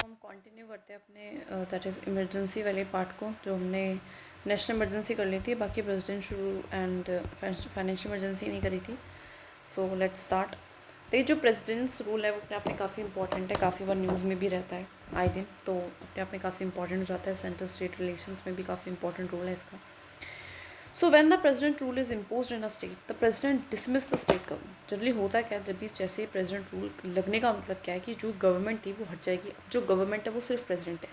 हम कंटिन्यू करते हैं अपने दैट इज़ इमरजेंसी वाले पार्ट को, जो हमने नेशनल इमरजेंसी कर ली थी, बाकी प्रेसिडेंशियल एंड फाइनेंशियल इमरजेंसी नहीं करी थी। So let's start. तो ये जो प्रेसिडेंट्स रूल है वो अपने आप में काफ़ी इंपॉर्टेंट है, काफ़ी बार न्यूज़ में भी रहता है आए दिन, तो अपने आप में काफ़ी इंपॉर्टेंट हो जाता है। सेंटर स्टेट रिलेशंस में भी काफ़ी इंपॉर्टेंट रोल है इसका। So when the president rule is imposed in a state, the president dismiss the state government. Generally होता क्या, जब भी जैसे प्रेसिडेंट रूल लगने का मतलब क्या है कि जो गवर्नमेंट थी वो हट जाएगी। अब जो गवर्नमेंट है वो सिर्फ प्रेसिडेंट है।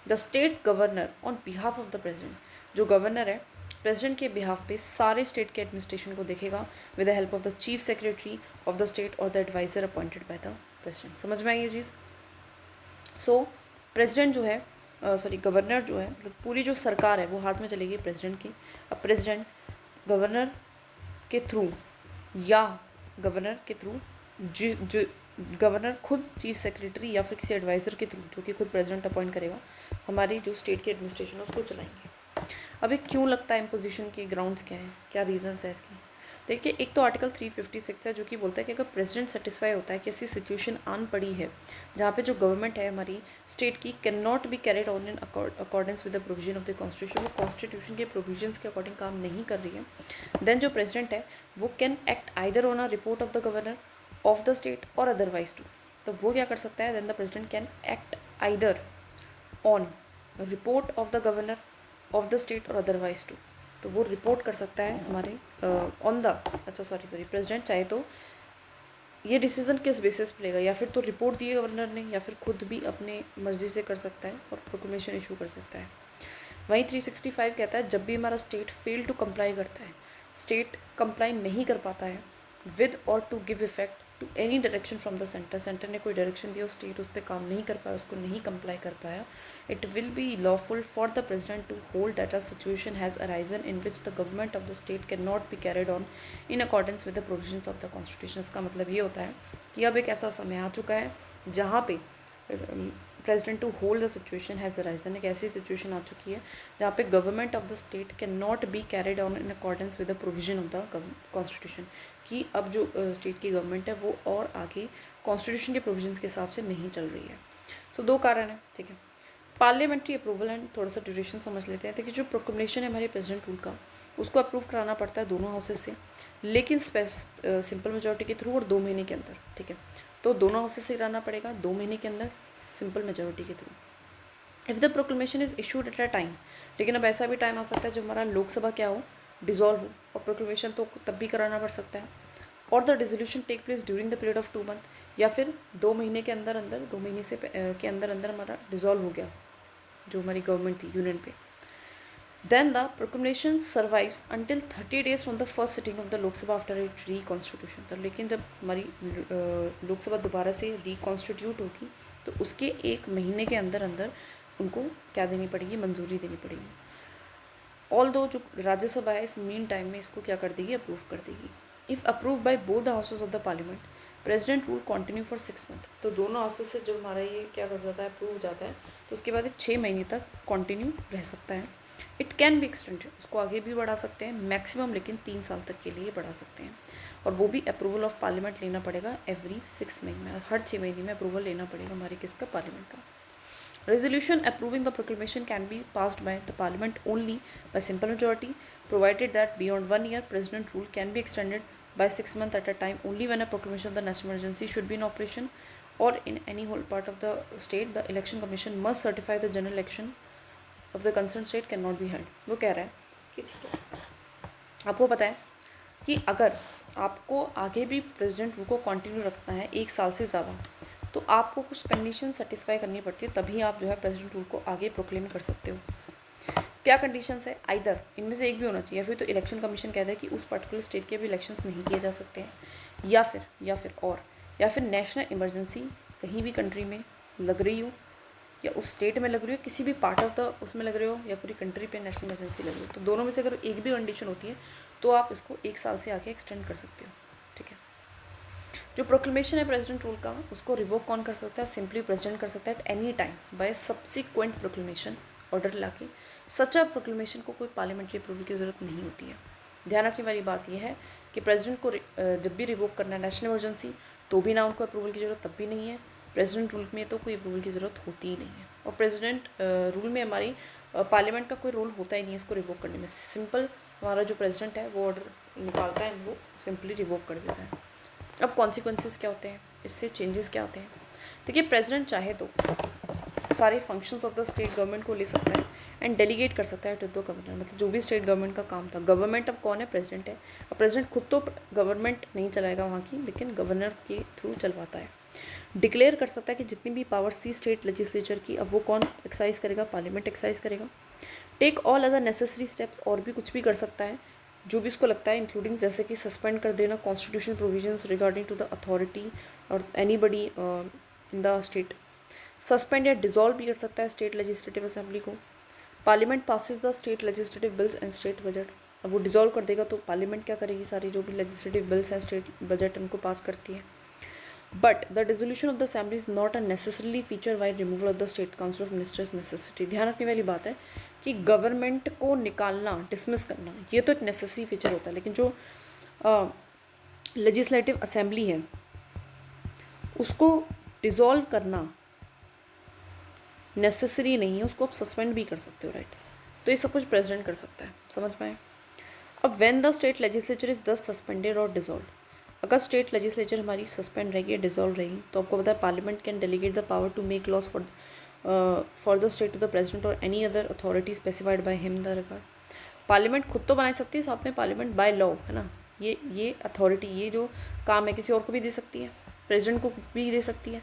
The state governor on behalf of the president, जो गवर्नर है प्रेसिडेंट के बिहाफ पे सारे स्टेट के एडमिनिस्ट्रेशन को देखेगा with the help of the chief secretary of the state और the adviser appointed by the president. समझ में आई ये चीज़? सो प्रेसिडेंट जो है गवर्नर जो है, मतलब पूरी जो सरकार है वो हाथ में चलेगी प्रेसिडेंट की। अब प्रेसिडेंट गवर्नर के थ्रू या गवर्नर के थ्रू जो गवर्नर खुद चीफ सेक्रेटरी या फिर किसी एडवाइज़र के थ्रू, जो कि खुद प्रेसिडेंट अपॉइंट करेगा, हमारी जो स्टेट की एडमिनिस्ट्रेशन है उसको चलाएंगे। अभी क्यों लगता है इम्पोजिशन के ग्राउंड्स क्या हैं, क्या रीजंस है इसके? देखिए, एक तो आर्टिकल 356 है जो कि बोलता है कि अगर प्रेसिडेंट सेटिस्फाई होता है कि ऐसी सिचुएशन आन पड़ी है जहाँ पे जो गवर्नमेंट है हमारी स्टेट की can not be carried on in accordance with the provision of the constitution, वो कॉन्स्टिट्यूशन के प्रोविजंस के अकॉर्डिंग काम नहीं कर रही है, देन जो प्रेसिडेंट है वो can act either on a report of the governor of the state और अदरवाइज टू। तो वो क्या कर सकता है, then the president can act either on report of the governor of the state और अदरवाइज टू। तो वो रिपोर्ट कर सकता है हमारे ऑन द प्रेसिडेंट चाहे तो ये डिसीजन किस बेसिस पे लेगा, या फिर तो रिपोर्ट दिए गवर्नर ने, या फिर खुद भी अपने मर्जी से कर सकता है और प्रोक्लेमेशन इशू कर सकता है। वहीं 365 कहता है जब भी हमारा स्टेट फेल टू कंप्लाई करता है, स्टेट कंप्लाई नहीं कर पाता है विद और to give effect to any direction from the centre, centre ने कोई डायरेक्शन दिया, स्टेट उस पर काम नहीं कर पाया, उसको नहीं कंप्लाई कर पाया, it will be lawful for the president to hold that a situation has arisen in which the government of the state cannot be carried on in accordance with the provisions of the constitution। इसका मतलब ये होता है कि अब एक ऐसा समय आ चुका है जहाँ पे president to hold the situation has arisen, एक ऐसी सिचुएशन आ चुकी है जहाँ पे government of the state can not be carried on in accordance with the provision of the constitution, कि अब जो स्टेट की गवर्नमेंट है वो और आगे कॉन्स्टिट्यूशन के प्रोविजंस के हिसाब से नहीं चल रही है। सो दो कारण है, ठीक है। पार्लियामेंट्री अप्रूवल एंड थोड़ा सा ड्यूरेशन समझ लेते हैं। देखिए, जो प्रोक्लेमेशन है हमारे प्रेसिडेंट रूल का, उसको अप्रूव कराना पड़ता है दोनों हाउसेज से, लेकिन सिंपल मेजोरिटी के थ्रू और 2 महीने के अंदर, ठीक है। तो दोनों हाउसेज से कराना पड़ेगा 2 महीने के अंदर सिंपल मेजोरिटी के through. If the proclamation is issued at a time, लेकिन अब ऐसा भी टाइम आ सकता है जब हमारा लोकसभा क्या हो, डिजॉल्व हो, और प्रोक्लेमेशन तो तब भी कराना पड़ सकता है। और the dissolution take place during the period of 2 month, या फिर 2 महीने के अंदर अंदर, 2 महीने से के अंदर अंदर हमारा डिजॉल्व हो गया जो हमारी गवर्नमेंट थी यूनियन पे, then the proclamation survives until 30 days from the first sitting of the Lok Sabha after it reconstitution. तो लेकिन जब हमारी लोकसभा दोबारा से रिकॉन्स्टिट्यूट होगी तो उसके 1 महीने के अंदर अंदर उनको क्या देनी पड़ेगी, मंजूरी देनी पड़ेगी। ऑल दो जो राज्यसभा है इस मीन टाइम में इसको क्या कर देगी, अप्रूव कर देगी। If approve by both the houses of the parliament, president rule continue for 6 month. तो दोनों हाउसेज से जब हमारा ये क्या कर जाता है, अप्रूव हो जाता है, तो उसके बाद 6 महीने तक कंटिन्यू रह सकता है। इट कैन बी एक्सटेंडेड, उसको आगे भी बढ़ा सकते हैं मैक्सिमम, लेकिन 3 साल तक के लिए बढ़ा सकते हैं। और वो भी अप्रूवल ऑफ पार्लियामेंट लेना पड़ेगा एवरी 6 महीने में, हर 6 महीने में अप्रूवल लेना पड़ेगा हमारे किसका, पार्लियामेंट का। Resolution approving the proclamation can be passed by the Parliament only by simple majority, provided that beyond 1 year, President rule can be extended by 6 months at a time only when a proclamation of the national emergency should be in operation, or in any whole part of the state. The Election Commission must certify the general election of the concerned state cannot be held। वो कह रहा है कि ठीक है, आपको पता है कि अगर आपको आगे भी प्रेसिडेंट रूल को कंटिन्यू रखना है 1 साल से ज़्यादा, तो आपको कुछ कंडीशन सेटिस्फाई करनी पड़ती है, तभी आप जो है प्रेसिडेंट रूल को आगे प्रोक्लेम कर सकते हो। क्या कंडीशंस है, आइदर इनमें से एक भी होना चाहिए, या फिर तो इलेक्शन कमीशन कहता है कि उस पर्टिकुलर स्टेट के भी इलेक्शंस नहीं किए जा सकते हैं, या फिर नेशनल इमरजेंसी कहीं भी कंट्री में लग रही हो, या उस स्टेट में लग रही हो, किसी भी पार्ट ऑफ द उसमें लग रहे हो, या पूरी कंट्री पे नेशनल इमरजेंसी लग रही हो, तो दोनों में से अगर एक भी कंडीशन होती है तो आप इसको 1 साल से आगे एक्सटेंड कर सकते हो, ठीक है। जो प्रोक्लेमेशन है प्रेसिडेंट रूल का, उसको रिवोक कौन कर सकता है, सिंपली प्रेसिडेंट कर सकता है at any time by subsequent proclamation, order लाके। सच अ प्रोक्लेमेशन को कोई पार्लियामेंट्री अप्रूवल की ज़रूरत नहीं होती है। ध्यान रखने वाली बात यह है कि प्रेसिडेंट को जब भी रिवोक करना है नेशनल इमरजेंसी, तो भी ना उनको अप्रूवल की ज़रूरत तब भी नहीं है, प्रेसिडेंट रूल में तो कोई अप्रूवल की ज़रूरत होती ही नहीं है, और प्रेसिडेंट रूल में हमारी पार्लियामेंट का कोई रोल होता ही नहीं है इसको रिवोक करने में। सिंपल हमारा जो प्रेसिडेंट है वो ऑर्डर निकालता है, वो सिंपली रिवोक कर देता है। अब कॉन्सिक्वेंसेस क्या होते हैं, इससे चेंजेस क्या होते हैं? देखिए, प्रेसिडेंट चाहे तो सारे functions of the state government को ले सकता है एंड डेलीगेट कर सकता है टू द गवर्नर। मतलब जो भी स्टेट गवर्नमेंट का काम था, गवर्नमेंट अब कौन है? प्रेसिडेंट है। अब प्रेसिडेंट खुद तो गवर्नमेंट नहीं चलाएगा वहाँ की, लेकिन गवर्नर के थ्रू चलवाता है। डिक्लेयर कर सकता है कि जितनी भी पावर्स थी स्टेट लेजिस्लेचर की, अब वो कौन एक्सरसाइज करेगा? पार्लियामेंट एक्सरसाइज करेगा। Take all other necessary steps, और भी कुछ भी कर सकता है जो भी उसको लगता है, इंक्लूडिंग जैसे कि सस्पेंड कर देना constitutional provisions regarding to the authority और anybody in the state. Suspend या डिसॉल्व भी कर सकता है स्टेट लेजिस्लेटिव असेंबली को। Parliament passes the state legislative bills and state budget. अब वो डिसॉल्व कर देगा तो पार्लियामेंट क्या करेगी? सारी जो भी लेजिस्लेटिव बिल्स हैं, स्टेट बजट, उनको पास करती है। But the dissolution of the assembly is not a necessarily feature while removal of the state council of ministers necessity. ध्यान रखने वाली बात है कि गवर्नमेंट को निकालना, डिसमिस करना, ये तो एक नेसेसरी फीचर होता है, लेकिन जो लेजिस्लेटिव असेंबली है उसको डिसॉल्व करना नेसेसरी नहीं है, उसको आप सस्पेंड भी कर सकते हो, राइट? तो ये सब कुछ प्रेसिडेंट कर सकता है, समझ पाए? अब when the state legislature is thus suspended और डिसॉल्व, अगर स्टेट लेजिस्लेचर हमारी सस्पेंड रहेगी या डिसॉल्व रहेगी तो आपको पता है parliament can delegate the power to make laws for the state to the president और any other authority specified by him the regard. Parliament खुद तो बना सकती है, साथ में पार्लियामेंट बाय लॉ, है ना, ये अथॉरिटी, ये जो काम है किसी और को भी दे सकती है, प्रेसिडेंट को भी दे सकती है।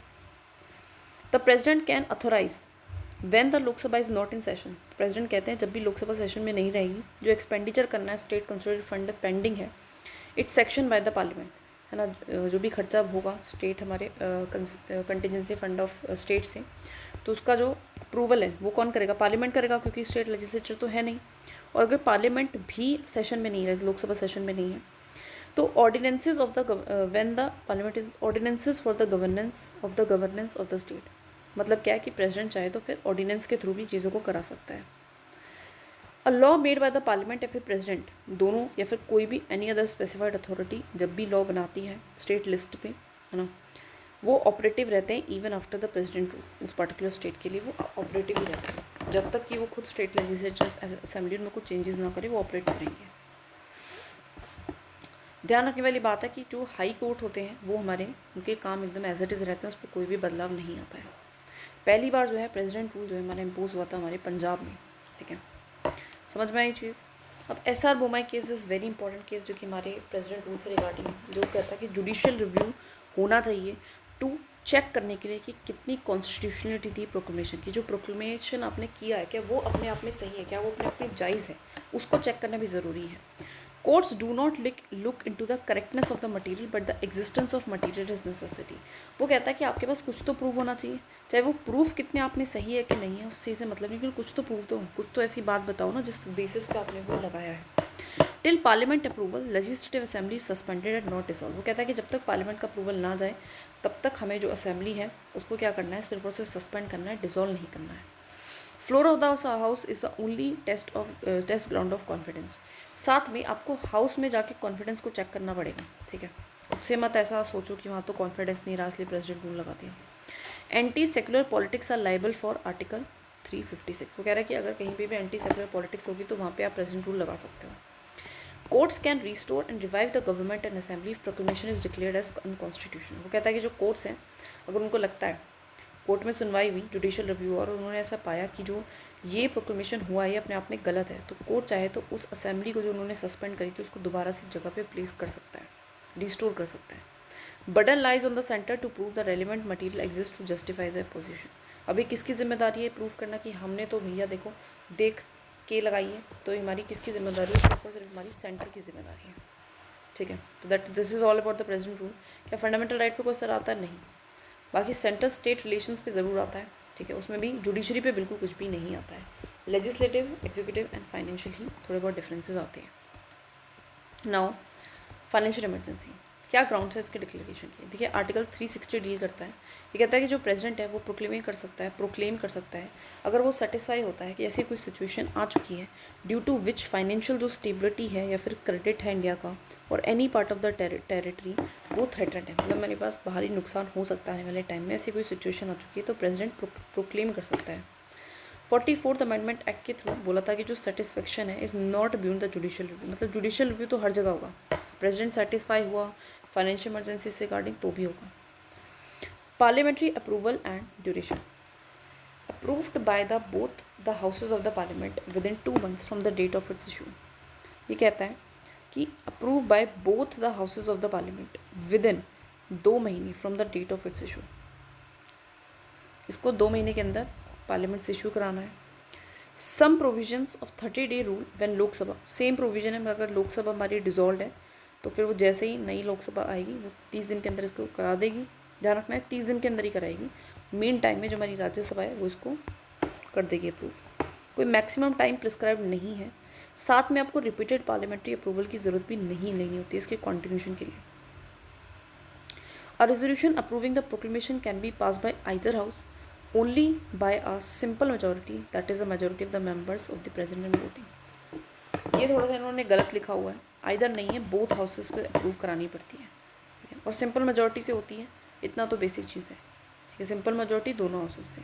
The president can authorize when the Lok Sabha is not in session. President कहते हैं जब भी लोकसभा सेशन में नहीं रहेगी, जो एक्सपेंडिचर करना है स्टेट कंसोलिडेटेड फंड पेंडिंग है, it's section by the parliament, है ना, जो भी खर्चा होगा स्टेट हमारे कंटिजेंसी फंड ऑफ स्टेट से, तो उसका जो अप्रूवल है वो कौन करेगा? पार्लियामेंट करेगा, क्योंकि स्टेट लेजिस्लेचर तो है नहीं। और अगर पार्लियामेंट भी सेशन में नहीं है, लोकसभा सेशन में नहीं है, तो ordinances of the when the parliament is ordinances for the governance of the state. मतलब क्या है कि प्रेसिडेंट चाहे तो फिर ऑर्डिनेंस के थ्रू भी चीज़ों को करा सकता है। A law made by the parliament या फिर प्रेसिडेंट, दोनों या फिर कोई भी एनी अदर स्पेसिफाइड अथॉरिटी जब भी लॉ बनाती है स्टेट लिस्ट पे, है ना, वो ऑपरेटिव रहते हैं even after the president rule. उस पर्टिकुलर स्टेट के लिए वो ऑपरेटिव ही रहते हैं जब तक कि वो खुद स्टेट लेजिस्लेचर असेंबली में कुछ चेंजेस ना करे, वो ऑपरेटिव रहेंगे। ध्यान रखने वाली बात है कि जो हाई कोर्ट होते हैं वो हमारे, उनके काम एकदम एज इट इज़ रहते हैं, उस पर कोई भी बदलाव नहीं आता है। पहली बार जो है प्रेसिडेंट रूल जो है हमारा इम्पोज हुआ था हमारे पंजाब में, ठीक है, समझ में आई चीज़। अब SR Bommai case is very important case, जो कि हमारे प्रेसिडेंट रूल से रिगार्डिंग, जो कहता है कि जुडिशियल रिव्यू होना चाहिए टू चेक करने के लिए कि कितनी कॉन्स्टिट्यूशनलिटी थी प्रोक्लेमेशन की। जो प्रोक्लेमेशन आपने किया है क्या वो अपने आप में सही है, क्या वो अपने आप में जायज़ है, उसको चेक करना भी ज़रूरी है। Courts do not look into the correctness of the material but the existence of material is necessity. वो कहता है कि आपके पास कुछ तो प्रूफ होना चाहिए, चाहे वो प्रूफ कितने आप में सही है कि नहीं है उस चीज़ से मतलब नहीं, लेकिन कुछ तो प्रूफ दो, कुछ तो ऐसी बात बताओ ना जिस बेसिस पे आपने वो लगाया है। Till parliament approval legislative assembly suspended and not dissolve. वो कहता है कि जब तक पार्लियामेंट का अप्रूवल ना जाए तब तक हमें जो असेंबली है उसको क्या करना है, सिर्फ और सिर्फ सस्पेंड करना है, डिसॉल्व नहीं करना है। Floor of the house is the only test ground of confidence. साथ में आपको हाउस में जाके कॉन्फिडेंस को चेक करना पड़ेगा, ठीक है, खुद से मत ऐसा सोचो कि वहाँ तो कॉन्फिडेंस नहीं रहा इसलिए प्रेसिडेंट रूल लगा दिया। Anti secular politics are liable for article 356। वो कह रहा है कि अगर कहीं पे भी एंटी सेकुलर पॉलिटिक्स होगी तो वहाँ पे आप प्रेसिडेंट रूल लगा सकते हो। Courts can restore and revive the government and assembly if proclamation is declared as unconstitutional. वो कहता है कि जो कोर्ट्स हैं, अगर उनको लगता है, कोर्ट में सुनवाई हुई जुडिशियल रिव्यू और उन्होंने ऐसा पाया कि जो ये प्रोक्लेमेशन हुआ है ये अपने आप में गलत है, तो कोर्ट चाहे तो उस असेंबली को जो उन्होंने सस्पेंड करी थी उसको दोबारा से जगह पे प्लेस कर सकता है, रिस्टोर कर सकता है। Burden lies on the centre to prove the relevant material exist to justify the position. अभी किसकी जिम्मेदारी है प्रूव करना कि हमने तो भैया देखो देख के लगाई है, तो हमारी किसकी जिम्मेदारी है? सिर्फ हमारी सेंटर की जिम्मेदारी है, ठीक है। तो this is all about the president rule. क्या फंडामेंटल राइट पे कोई असर आता है? नहीं। बाकी सेंटर स्टेट रिलेशंस पे ज़रूर आता है, ठीक है, उसमें भी जुडिशरी पे बिल्कुल कुछ भी नहीं आता है। लेजिस्लेटिव, एग्जीक्यूटिव एंड फाइनेंशियल ही थोड़े बहुत डिफरेंसेस आते हैं। Now financial emergency. क्या ग्राउंड है इसके डिक्लेरेशन के? देखिए आर्टिकल 360 डील करता है, ये कहता है कि जो प्रेसिडेंट है वो प्रोक्लेम कर सकता है अगर वो सेटिस्फाई होता है कि ऐसी कोई सिचुएशन आ चुकी है ड्यू टू विच फाइनेंशियल जो स्टेबिलिटी है या फिर क्रेडिट है इंडिया का और any part of the territory वो थ्रेटेंड है, मतलब मेरे पास बाहरी नुकसान हो सकता है आने वाले टाइम में, ऐसी कोई सिचुएशन आ चुकी है तो प्रेसिडेंट प्रोक्लेम कर सकता है। 44th अमेंडमेंट एक्ट के थ्रू बोला था कि जो सेटिस्फेक्शन है is not beyond the judicial review, मतलब जुडिशियल रिव्यू तो हर जगह होगा, प्रेसिडेंट सेटिस्फाई हुआ फाइनेंशियल इमरजेंसी से रिगार्डिंग तो भी होगा। Parliamentary approval and duration approved by the both the houses of the parliament within 2 months from the date of its issue. ये कहता है कि approve by both the houses of the parliament within 2 महीने from the date of its issue. इसको 2 महीने के अंदर parliament से इशू कराना है। Some provisions of 30-day rule when Lok Sabha, same provision है अगर लोकसभा हमारी डिजॉल्व है तो फिर वो जैसे ही नई लोकसभा आएगी वो 30 दिन के अंदर इसको करा देगी, ध्यान रखना है 30 दिन के अंदर ही कराएगी। मेन टाइम में जो हमारी राज्यसभा है वो इसको कर देगी अप्रूव, कोई मैक्सिमम टाइम प्रिस्क्राइब नहीं है। साथ में आपको रिपीटेड पार्लियामेंट्री अप्रूवल की ज़रूरत भी नहीं लेनी होती है इसके कॉन्टिन्यूशन के लिए। A resolution approving the proclamation can be pass bye either house only by a simple majority, that is the majority of the members of the president voting। ये थोड़ा सा इन्होंने गलत लिखा हुआ है, आइदर नहीं है, बोथ हाउसेस को अप्रूव करानी पड़ती है और सिंपल मेजोरिटी से होती है, इतना तो बेसिक चीज़ है, ठीक है, सिंपल मेजोरिटी दोनों हाउसेस से।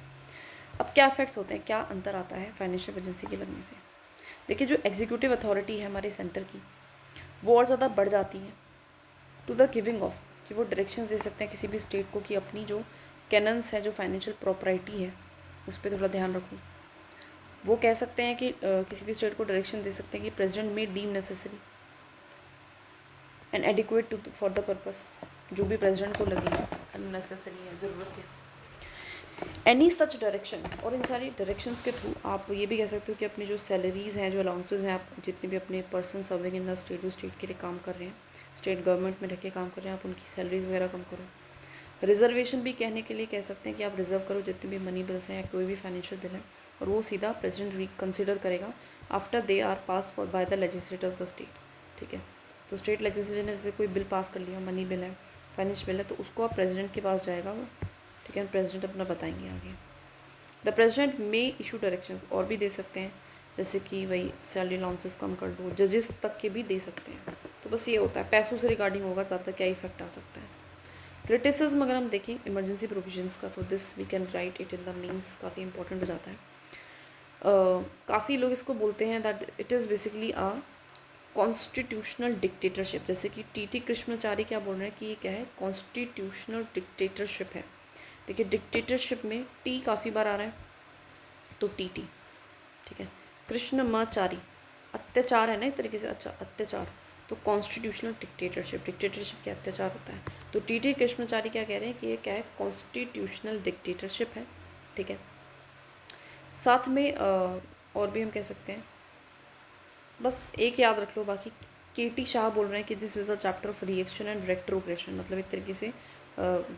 अब क्या इफेक्ट्स होते हैं, क्या अंतर आता है फाइनेंशियल इमरजेंसी के लगने से? देखिए जो एग्जीक्यूटिव अथॉरिटी है हमारे सेंटर की वो और ज़्यादा बढ़ जाती है टू द गिविंग ऑफ, कि वो डायरेक्शन दे सकते हैं किसी भी स्टेट को कि अपनी जो कैनन्स है, जो फाइनेंशियल प्रॉपर्टी है उस पर थोड़ा ध्यान रखो। वो कह सकते हैं कि किसी भी स्टेट को डायरेक्शन दे सकते हैं कि president may deem necessary and adequate to for the purpose, जो भी प्रेसिडेंट को लगे नेसेसरी है, ज़रूरत है, एनी सच डायरेक्शन। और इन सारी डायरेक्शंस के थ्रू आप ये भी कह सकते हो कि अपनी जो सैलरीज़ हैं, जो अलाउंसेज हैं, आप जितने भी अपने person serving in the state, जो स्टेट के लिए काम कर रहे हैं, स्टेट गवर्नमेंट में रह के काम कर रहे हैं, आप उनकी सैलरीज़ वगैरह कम करो। रिजर्वेशन भी कहने के लिए कह सकते हैं कि आप रिजर्व करो जितने भी मनी बिल्स हैं या कोई भी फाइनेंशियल बिल है, और वो सीधा प्रेसिडेंट कंसिडर करेगा after they are pass for by the legislator of the state, ठीक है। तो स्टेट लेजिस्लेचर ने जैसे कोई बिल पास कर लिया, मनी बिल है, फाइनेंशियल बिल है, तो उसको आप प्रेसिडेंट के पास जाएगा वो, ठीक है, प्रेसिडेंट अपना बताएंगे आगे। द प्रेसिडेंट में इशू डायरेक्शंस और भी दे सकते हैं, जैसे कि वही सैलरी अलाउंसेस कम कर दो, जजेस तक के भी दे सकते हैं। तो बस ये होता है, पैसों से रिगार्डिंग होगा ज़्यादा क्या इफेक्ट आ सकता है। क्रिटिसिज्म अगर हम देखें इमरजेंसी प्रोविजंस का, तो this we can write it in the means, काफ़ी इंपॉर्टेंट हो जाता है। काफ़ी लोग इसको बोलते हैं that it is basically a constitutional dictatorship, जैसे कि टी कृष्णाचारी क्या बोल रहे हैं कि ये क्या है, कॉन्स्टिट्यूशनल डिक्टेटरशिप है। देखिए डिक्टेटरशिप में टी काफ़ी बार आ रहा है तो टी, ठीक है। कृष्णमाचारी अत्याचार है ना एक तरीके से, अच्छा अत्याचार, तो कॉन्स्टिट्यूशनल डिक्टेटरशिप क्या अत्याचार होता है, तो टी कृष्णाचारी क्या कह रहे हैं कि ये क्या है, कॉन्स्टिट्यूशनल डिक्टेटरशिप है, ठीक है। साथ में और भी हम कह सकते हैं, बस एक याद रख लो, बाकी के शाह बोल रहे हैं कि this is a chapter of reaction and retrogression, मतलब एक तरीके से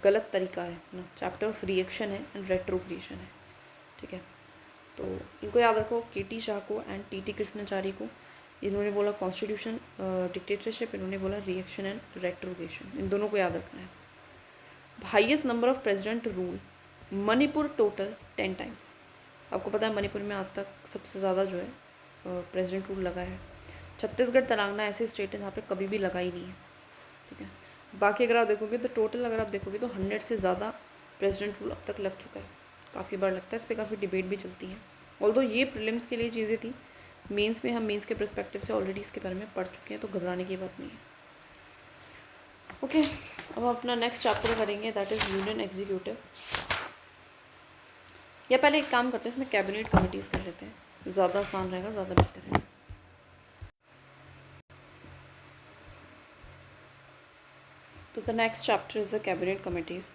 गलत तरीका है ना, चैप्टर ऑफ रिएक्शन है एंड रेट्रोग्रेशन है, ठीक है। तो इनको याद रखो, के शाह को एंड टी कृष्णाचारी को, इन्होंने बोला कॉन्स्टिट्यूशन डिक्टेटरशिप, इन्होंने बोला रिएक्शन एंड रेट्रोग्रेशन, इन दोनों को याद रखना है। Highest number of president rule Manipur total 10 times, आपको पता है मणिपुर में आज तक सबसे ज़्यादा जो है प्रेसिडेंट रूल लगा है। छत्तीसगढ़ तेलंगाना ऐसे स्टेट है जहाँ पे कभी भी लगा ही नहीं है, ठीक है। बाकी अगर आप देखोगे तो टोटल अगर आप देखोगे तो 100 से ज़्यादा प्रेसिडेंट रूल अब तक लग चुका है, काफ़ी बार लगता है, इस पर काफ़ी डिबेट भी चलती है। ऑल्दो ये प्रीलिम्स के लिए चीज़ें थी, मेंस में हम मेंस के पर्सपेक्टिव से ऑलरेडी इसके बारे में पढ़ चुके हैं, तो घबराने की बात नहीं है। ओके, अब हम अपना नेक्स्ट चैप्टर करेंगे, दैट इज़ यूनियन एग्जीक्यूटिव। या पहले एक काम करते हैं, इसमें कैबिनेट कमिटीज़ कर लेते हैं, ज़्यादा आसान रहेगा, ज़्यादा बेटर है। तो the next chapter is the cabinet committees.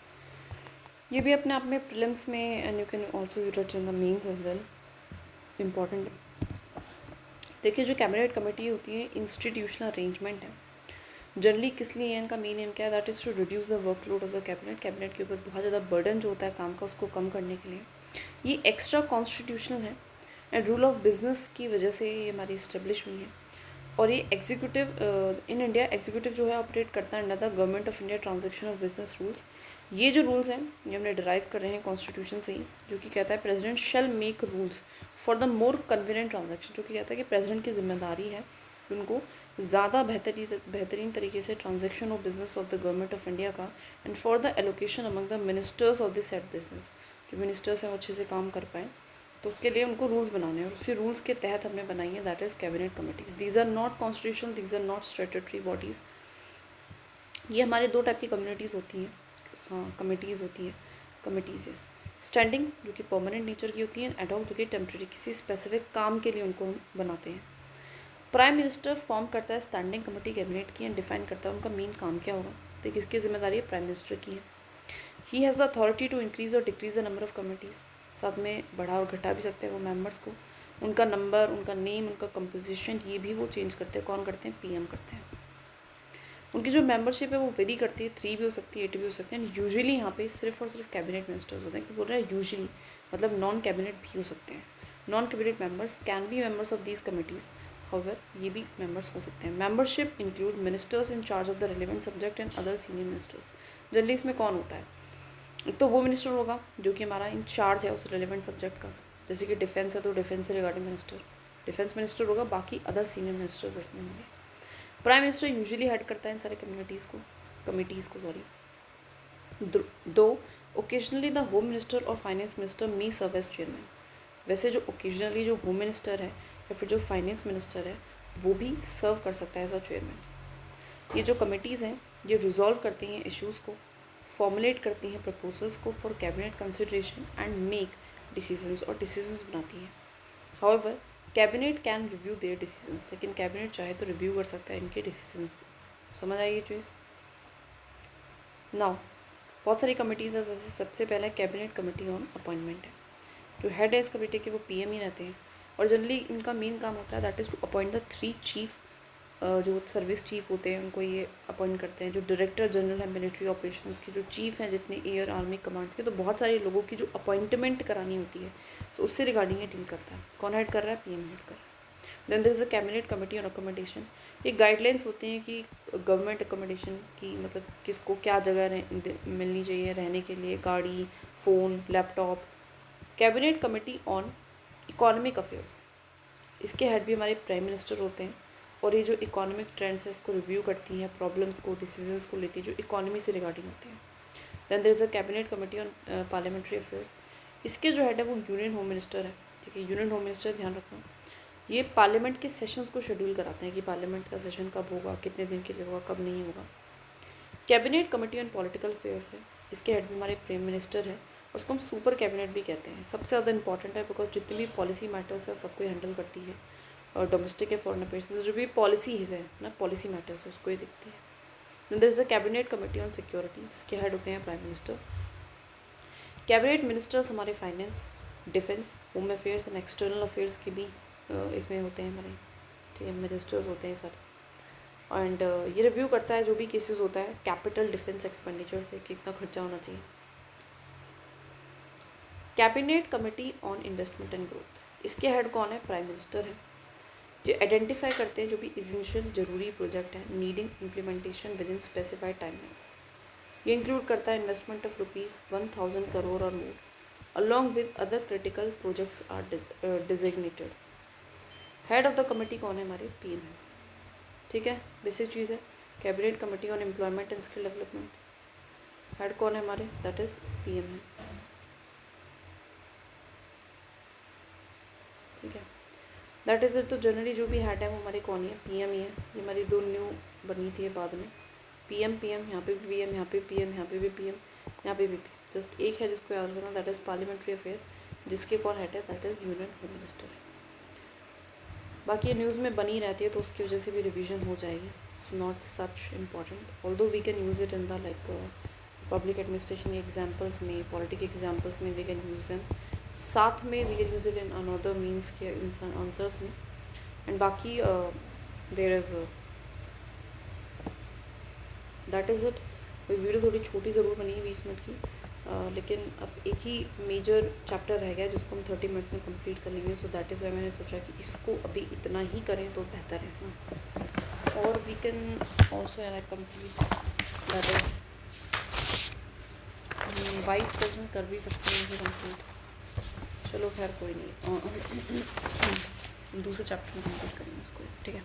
ये भी अपने आप में प्रीलिम्स में and you can also write in the mains as well, important है। देखिए जो कैबिनेट कमेटी होती है इंस्टीट्यूशनल अरेंजमेंट है, जनरली किस लिए है, इनका मेन एम क्या है, that is to reduce the workload of the cabinet, cabinet के ऊपर बहुत ज़्यादा बर्डन जो होता है काम का उसको कम करने के लिए। ये एक्स्ट्रा कॉन्स्टिट्यूशनल है एंड रूल ऑफ बिजनेस की वजह से ये हमारी इस्टेब्लिश हुई है। और ये एग्जीक्यूटिव इन इंडिया एग्जीक्यूटिव जो है ऑपरेट करता है under the government of India transaction of business rules. ये जो रूल्स हैं ये हमने डिराइव कर रहे हैं कॉन्स्टिट्यूशन से ही, जो कि कहता है president shell make rules for the more convenient transaction, जो कि कहता है कि प्रेसिडेंट की जिम्मेदारी है कि उनको ज़्यादा बेहतरीन तरीके से transaction of business of the government of India का and for the allocation among the ministers of this set business, जो मिनिस्टर्स हैं वो अच्छे से काम कर पाएँ, तो उसके लिए उनको रूल्स बनाने हैं और उसी रूल्स के तहत हमने बनाई है, that is cabinet committees. These are not constitution, these are not statutory bodies. ये हमारे दो टाइप की कम्युनिटीज़ होती हैं, कमिटीज़ होती हैं, कमिटीज़ स्टैंडिंग जो कि परमानेंट नेचर की होती हैं, एडॉक जो कि टेम्प्रेरी किसी स्पेसिफिक काम के लिए उनको हम बनाते हैं। प्राइम मिनिस्टर फॉर्म करता है स्टैंडिंग कमेटी कैबिनेट की एंड डिफाइन करता है उनका मेन काम क्या होगा, तो किसकी जिम्मेदारी है, प्राइम मिनिस्टर की है। He has the authority to increase और decrease the number of committees, साथ में बढ़ा और घटा भी सकते हैं वो मेंबर्स को, उनका नंबर, उनका नेम, उनका कंपोजिशन ये भी वो चेंज करते हैं। कौन करते हैं, पीएम करते हैं। उनकी जो मेंबरशिप है वो वेरी करती है, 3 भी हो सकती है, 8 भी हो सकते हैं। यूजुअली यहाँ पे सिर्फ और सिर्फ कैबिनेट मिनिस्टर्स होते हैं, कि बोल रहे हैं यूजुअली मतलब नॉन कैबिनेट भी हो सकते हैं। Non cabinet members can be members of these committees, however ये भी मेंबर्स हो सकते हैं। Membership include ministers in charge of the relevant subject and other senior ministers. Generally इसमें कौन होता है, तो वो मिनिस्टर होगा जो कि हमारा इंचार्ज है उस रिलेवेंट सब्जेक्ट का, जैसे कि डिफेंस है तो डिफेंस से रिगार्डिंग मिनिस्टर, डिफेंस मिनिस्टर होगा, बाकी अदर सीनियर मिनिस्टर्स इसमें होंगे। प्राइम मिनिस्टर यूजुअली हेड करता है इन सारे कमिटीज़ को दो ओकेजनली द होम मिनिस्टर और फाइनेंस मिनिस्टर मे सर्व एज चेयरमैन। वैसे जो ओकेजनली जो होम मिनिस्टर है या फिर जो फाइनेंस मिनिस्टर है वो भी सर्व कर सकता है एज अ चेयरमैन। ये जो कमिटीज़ हैं ये रिजॉल्व करती हैं इश्यूज़ को, फॉर्मुलेट करती हैं प्रपोजल्स को for cabinet consideration and make decisions, और डिसीजंस बनाती हैं। However cabinet can review their decisions, लेकिन कैबिनेट चाहे तो रिव्यू कर सकता है इनके डिसीजंस को। समझ आई ये चीज़। नाउ बहुत सारी कमिटीज़ है, जैसे सबसे पहले कैबिनेट कमेटी ऑन अपॉइंटमेंट है, जो हेड है इस कमेटी के वो पीएम ही रहते हैं, और जनरली इनका मेन काम होता है that is to appoint the 3 chief, जो सर्विस चीफ होते हैं उनको ये अपॉइंट करते हैं। जो डायरेक्टर जनरल है मिलिट्री ऑपरेशंस के, जो चीफ हैं जितने एयर आर्मी कमांड्स के, तो बहुत सारे लोगों की जो अपॉइंटमेंट करानी होती है, तो उससे रिगार्डिंग ये डील करता है। कौन हेड कर रहा है, पीएम हेड कर रहा है। Then there is a cabinet committee on accommodation. ये गाइडलाइंस होती हैं कि गवर्नमेंट अकोमोडेशन की मतलब किसको क्या जगह मिलनी चाहिए रहने के लिए, गाड़ी, phone, laptop. Cabinet committee on economic affairs, इसके हेड भी हमारे प्राइम मिनिस्टर होते हैं, और ये जो इकोनॉमिक ट्रेंड्स है इसको रिव्यू करती हैं, प्रॉब्लम्स को, डिसीजंस को लेती है जो इकोनॉमी से रिगार्डिंग होते हैं। Then there is a cabinet committee on parliamentary affairs, इसके जो हेड है वो यूनियन होम मिनिस्टर है। ठीक है, यूनियन होम मिनिस्टर, ध्यान रखना। ये पार्लियामेंट के सेशंस को शेड्यूल कराते हैं कि पार्लियामेंट का सेशन कब होगा, कितने दिन के लिए होगा, कब नहीं होगा। Cabinet committee on political affairs है, इसके हेड भी हमारे प्राइम मिनिस्टर है, और उसको हम सुपर कैबिनेट भी कहते हैं। सबसे ज़्यादा इंपॉर्टेंट है बिकॉज जितनी भी पॉलिसी मैटर्स है सबको हैंडल करती है, और डोमेस्टिक या फॉरेन अफेयर्स में जो भी पॉलिसीज है ना, पॉलिसी मैटर्स है उसको ही देखती है। Then there is a cabinet committee on security, जिसके हेड होते हैं प्राइम मिनिस्टर। कैबिनेट मिनिस्टर्स हमारे finance, defence, home affairs and external affairs के भी इसमें होते हैं हमारे, ठीक है, मिनिस्टर्स होते हैं सर। एंड ये रिव्यू करता है जो भी केसेस होता है कैपिटल डिफेंस एक्सपेंडिचर से, कितना खर्चा होना चाहिए। Cabinet committee on investment and growth, इसके हेड कौन है, प्राइम मिनिस्टर है, जो आइडेंटिफाई करते हैं जो भी इसेंशियल जरूरी प्रोजेक्ट है needing implementation within specified timelines. ये इंक्लूड करता है इन्वेस्टमेंट ऑफ ₹1000 करोड़ और more, along with other critical projects are designated. Head of the committee कौन है, हमारे पीएम है। ठीक है, बेसिक चीज़ है। Cabinet committee on employment and skill development, head कौन है हमारे, दैट इज़ पीएम है। ठीक है, दैट इज़ इट। तो जनरली जो भी हेड है वो हमारे कौन है, पीएम ही है। ये हमारी 2 न्यू बनी थी बाद में, पीएम पीएम, यहाँ पे भी पीएम, यहाँ पे पीएम, यहाँ पे भी पीएम, यहाँ पे भी पीएम। जस्ट एक है जिसको याद रखना, दैट इज़ पार्लियामेंट्री अफेयर, जिसके कौन हेड है, that is union home minister है। बाकी ये न्यूज़ में बनी रहती है तो उसकी वजह से भी रिवीजन हो जाएगी, so not such important, although we can use it in the like public administration examples में, पॉलिटिक एग्जाम्पल्स में वी कैन यूज़ देम, साथ में we can use it in another means के आंसर्स में। एंड बाकी there is that is it. कोई video थोड़ी छोटी ज़रूर बनी है 20 मिनट की, लेकिन अब एक ही मेजर चैप्टर रह गया जिसको हम 30 मिनट्स में कंप्लीट कर लेंगे. सो दैट इज़ वाई मैंने सोचा कि इसको अभी इतना ही करें तो बेहतर है. और we can also complete that is vice present कर भी सकते हैं इसे कंप्लीट. चलो खैर कोई नहीं, दूसरे चैप्टर में कंप्लीट करेंगे उसको. ठीक है.